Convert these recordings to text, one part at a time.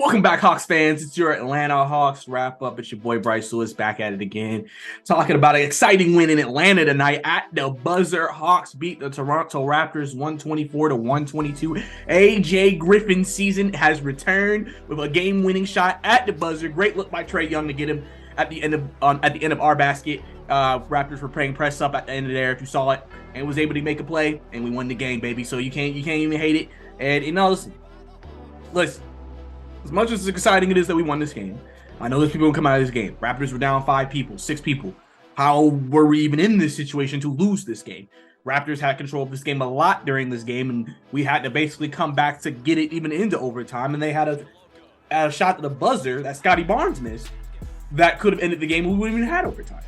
Welcome back, Hawks fans. It's your Atlanta Hawks wrap up. It's your boy Bryce Lewis back at it again, talking about an exciting win in Atlanta tonight at the buzzer. Hawks beat the Toronto Raptors 124-122. Aj Griffin season has returned with a game-winning shot at the buzzer. Great look by Trae Young to get him at the end of our basket. Raptors were playing press up at the end of there, if you saw it, and was able to make a play, and we won the game, baby. So you can't even hate it. And listen. As much as exciting it is that we won this game, I know there's people who come out of this game. Raptors were down 5 people, 6 people. How were we even in this situation to lose this game? Raptors had control of this game a lot during this game, and we had to basically come back to get it even into overtime. And they had a shot at the buzzer that Scotty Barnes missed that could have ended the game. We wouldn't even had overtime.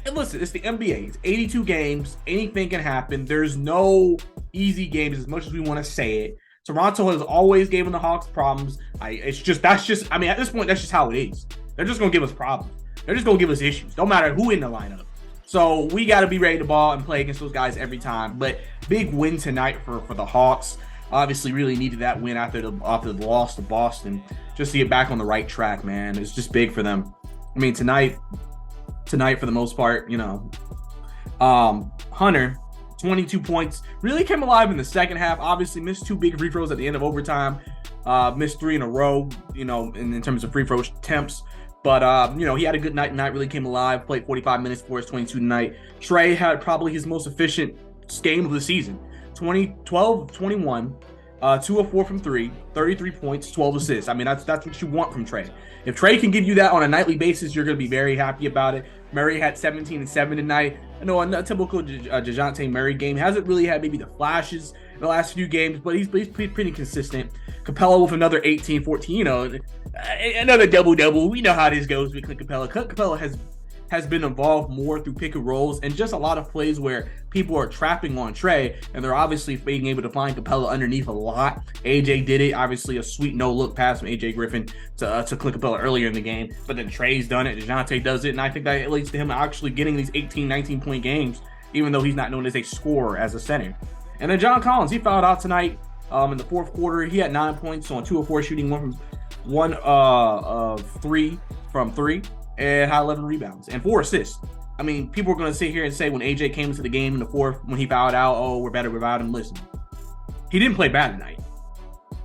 And listen, it's the NBA. It's 82 games. Anything can happen. There's no easy games as much as we want to say it. Toronto has always given the Hawks problems. At this point, that's just how it is. They're just going to give us problems. They're just going to give us issues. Don't matter who in the lineup. So we got to be ready to ball and play against those guys every time. But big win tonight for the Hawks. Obviously, really needed that win after the loss to Boston. Just to get back on the right track, man. It's just big for them. I mean, tonight for the most part, Hunter, 22 points, really came alive in the second half. Obviously missed 2 big free throws at the end of overtime, missed 3 in a row, in terms of free throw attempts. But, he had a good night tonight, really came alive, played 45 minutes for his 22 tonight. Trae had probably his most efficient game of the season, 12 of 21, 2 of 4 from 3, 33 points, 12 assists. I mean, that's what you want from Trae. If Trae can give you that on a nightly basis, you're going to be very happy about it. Murray had 17 and 7 tonight. I know a typical DeJounte Murray game. Hasn't really had maybe the flashes in the last few games, but he's pretty consistent. Capella with another 18, 14, another double-double. We know how this goes with Clint Capella. Clint Capella has been involved more through pick and rolls and just a lot of plays where people are trapping on Trae, and they're obviously being able to find Capella underneath a lot. AJ did it. Obviously, a sweet no-look pass from Aj Griffin to Clint Capella earlier in the game, but then Trae's done it. DeJounte does it, and I think that leads to him actually getting these 18, 19-point games, even though he's not known as a scorer as a center. And then John Collins, he fouled out tonight in the fourth quarter. He had 9 points on 2 of 4 shooting, one of 3 from 3. And had 11 rebounds and 4 assists. I mean, people are going to sit here and say when AJ came into the game in the fourth, when he fouled out, oh, we're better without him. Listen, he didn't play bad tonight.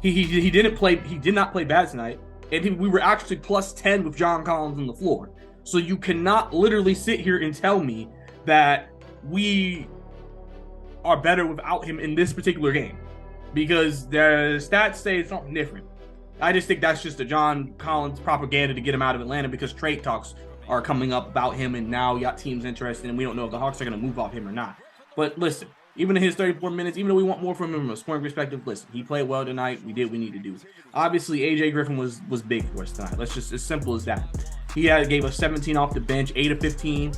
He did not play bad tonight. And we were actually plus 10 with John Collins on the floor. So you cannot literally sit here and tell me that we are better without him in this particular game, because the stats say something different. I just think that's just a John Collins propaganda to get him out of Atlanta, because trade talks are coming up about him, and now you got teams interested, and we don't know if the Hawks are going to move off him or not. But listen, even in his 34 minutes, even though we want more from him from a scoring perspective, listen, he played well tonight. We did what we need to do. Obviously, Aj Griffin was big for us tonight. Let's just, as simple as that. He gave us 17 off the bench, 8 of 15.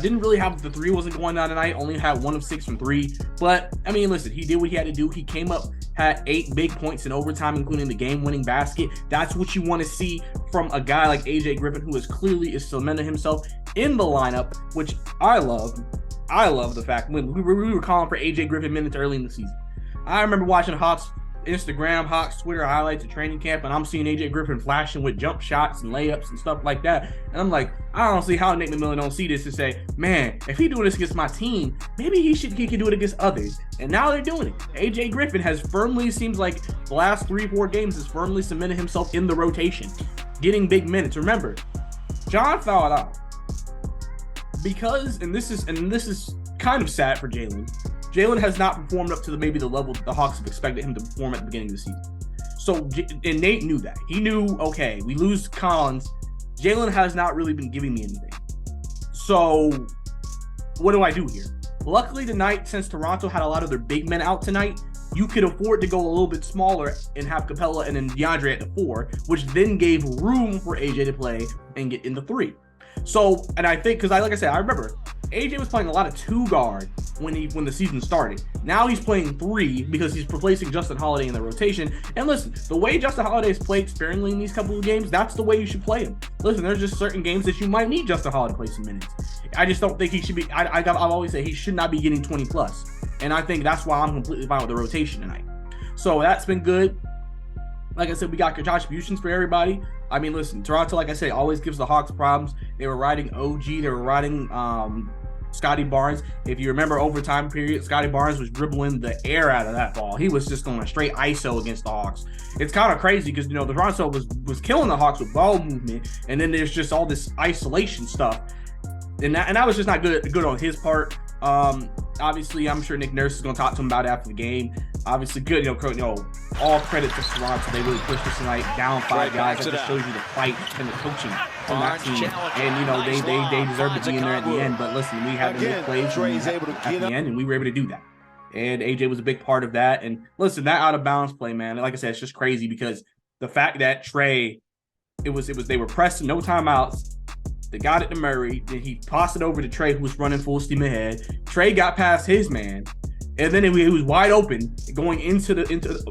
Didn't really have the 3 wasn't going down tonight. Only had 1 of 6 from 3. But I mean, listen, he did what he had to do. He came up, had 8 big points in overtime, including the game-winning basket. That's what you want to see from a guy like Aj Griffin, who is cementing himself in the lineup, which I love. I love the fact when we were calling for Aj Griffin minutes early in the season. I remember watching Hawks Instagram, Hawks Twitter highlights of training camp, and I'm seeing Aj Griffin flashing with jump shots and layups and stuff like that. And I'm like, I don't see how Nick McMillan don't see this and say, man, if he doing this against my team, maybe he can do it against others. And now they're doing it. Aj Griffin has firmly, seems like the last 3-4 games, has firmly cemented himself in the rotation, getting big minutes. Remember, John fouled out because, and this is kind of sad for Jalen. Jalen has not performed up to the level the Hawks have expected him to perform at the beginning of the season. So, and Nate knew that. He knew, okay, we lose Collins. Jalen has not really been giving me anything. So, what do I do here? Luckily tonight, since Toronto had a lot of their big men out tonight, you could afford to go a little bit smaller and have Capella and then DeAndre at the 4, which then gave room for AJ to play and get in the 3. So, and I think, because like I said, I remember AJ was playing a lot of 2 guard when the season started. Now he's playing 3 because he's replacing Justin Holiday in the rotation. And listen, the way Justin Holiday's played sparingly in these couple of games, that's the way you should play him. Listen, there's just certain games that you might need Justin Holiday to play some minutes. I just don't think he should be. I'll always say he should not be getting 20 plus. And I think that's why I'm completely fine with the rotation tonight. So that's been good. like I said, we got contributions for everybody. I mean, listen, Toronto, like I said, always gives the Hawks problems. They were riding OG. They were riding Scotty Barnes. If you remember overtime period, Scotty Barnes was dribbling the air out of that ball. He was just on a straight ISO against the Hawks. It's kind of crazy because, you know, the Toronto was killing the Hawks with ball movement, and then there's just all this isolation stuff. And that was just not good on his part. Obviously, I'm sure Nick Nurse is going to talk to him about it after the game. Obviously, good. You know, all credit to Toronto. They really pushed us tonight, down 5 guys. That just shows you the fight and the coaching from that team. And, you know, they deserve to be in there at the end. But listen, we had to make plays at the end, and we were able to do that. And AJ was a big part of that. And listen, that out of bounds play, man, like I said, it's just crazy because the fact that Trae, they were pressing, no timeouts. They got it to Murray. Then he tossed it over to Trae, who was running full steam ahead. Trae got past his man, and then he was wide open going into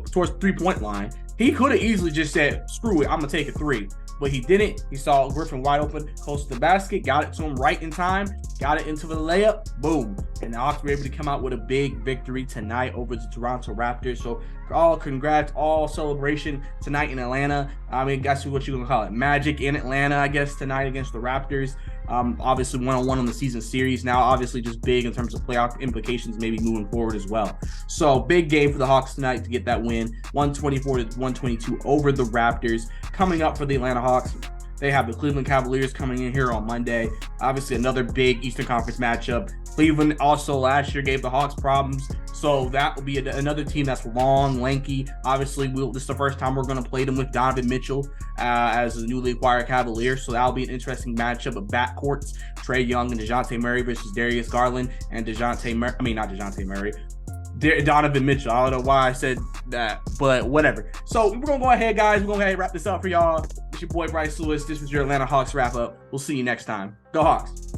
towards the 3-point line. He could have easily just said, "Screw it, I'm gonna take a 3." But he didn't. He saw Griffin wide open, close to the basket, got it to him right in time, got it into the layup, boom. And the Hawks were able to come out with a big victory tonight over the Toronto Raptors. So all congrats, all celebration tonight in Atlanta. I mean, guess what you're going to call it. Magic in Atlanta, I guess, tonight against the Raptors. Obviously 1-on-1 on the season series now, obviously just big in terms of playoff implications, maybe moving forward as well. So big game for the Hawks tonight to get that win, 124-122 over the Raptors. Coming up for the Atlanta Hawks, they have the Cleveland Cavaliers coming in here on Monday. Obviously another big Eastern Conference matchup. Cleveland also last year gave the Hawks problems, so that will be another team that's long, lanky. Obviously, this is the first time we're going to play them with Donovan Mitchell as a newly acquired Cavalier, so that'll be an interesting matchup of backcourts. Trae Young and DeJounte Murray versus Darius Garland and Donovan Mitchell. I don't know why I said that, but whatever. So we're going to go ahead, guys. We're going to go ahead and wrap this up for y'all. It's your boy, Bryce Lewis. This was your Atlanta Hawks wrap-up. We'll see you next time. Go Hawks.